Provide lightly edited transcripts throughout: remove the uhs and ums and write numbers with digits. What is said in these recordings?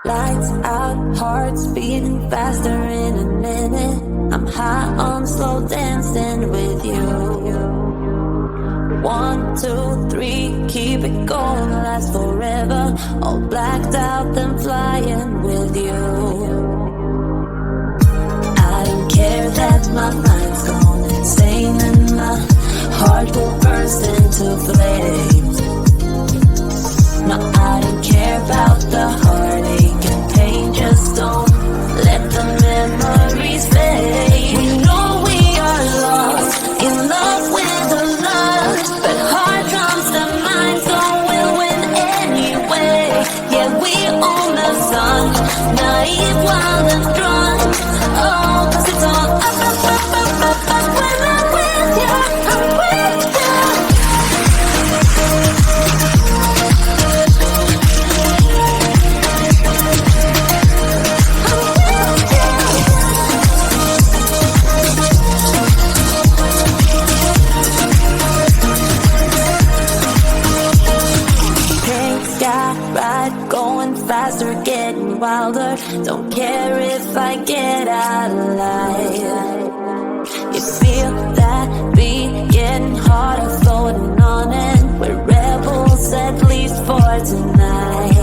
Lights out, hearts beating faster in a minute. I'm high on slow dancing with you. 1, 2, 3, keep it going, last forever. All blacked out, then flying with you. I don't care that my mind's gone insane and my heart will burst into flames. No, I don't care about the heartache and pain. Just don't let the memories fade. We know we are lost, in love with the lust, but heart comes to mind, so we'll win anyway. Yeah, we own the sun, naive, wild and drunk. Oh, 'cause it's all up, up, up, up, up, up. When I'm with you, I'm with you. Faster, getting wilder. Don't care if I get out alive. You feel that heart are floating on and we're rebels at least for tonight.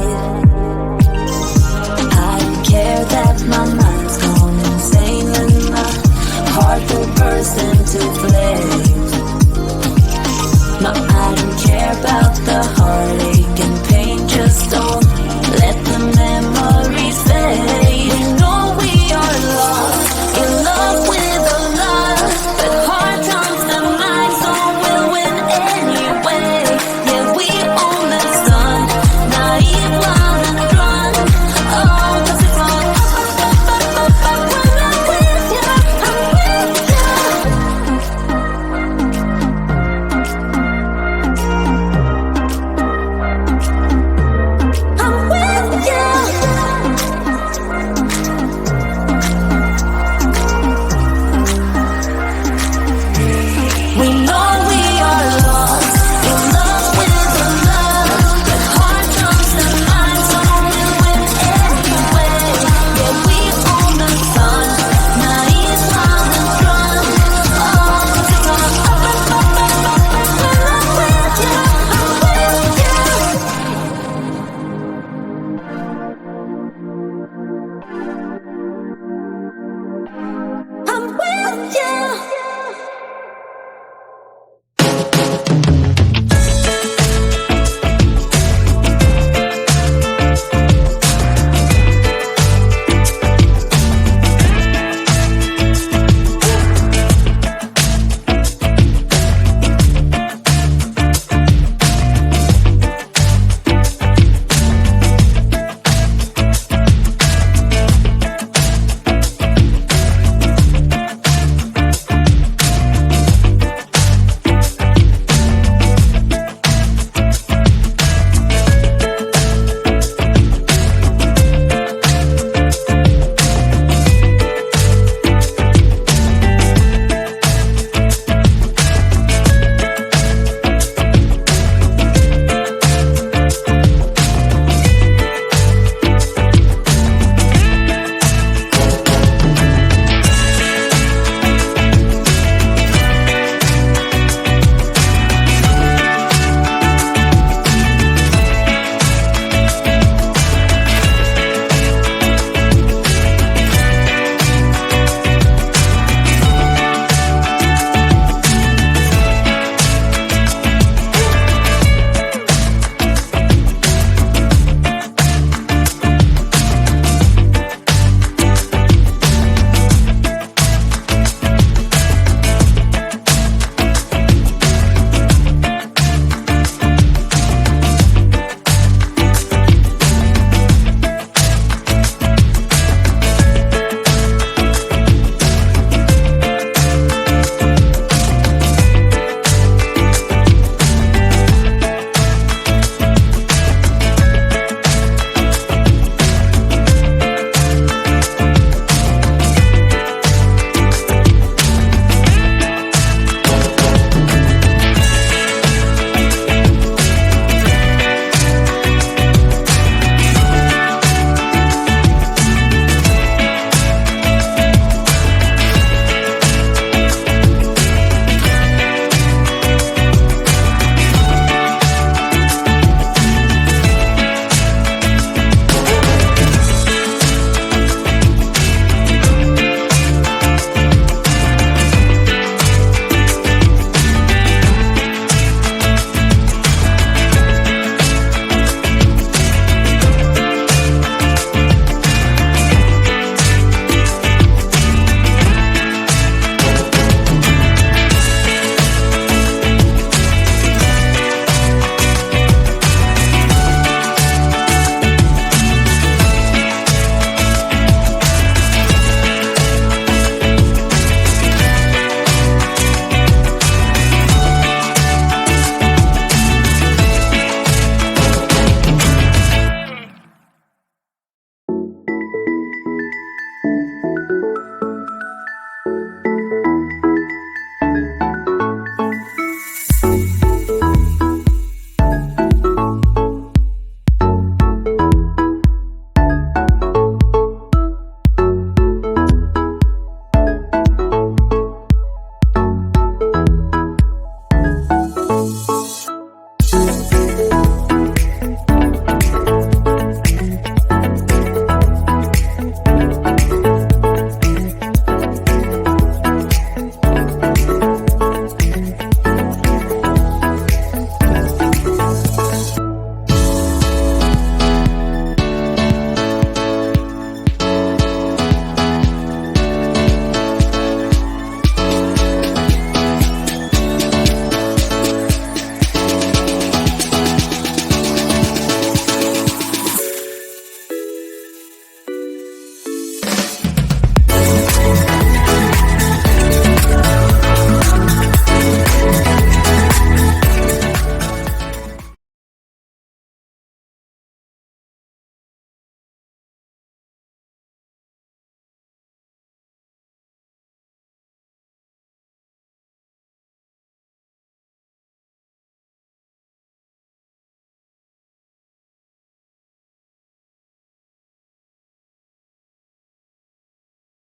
I don't care that my mind's gone insane and my heart will burst into flames. No, I don't care about the heartache and pain, just don't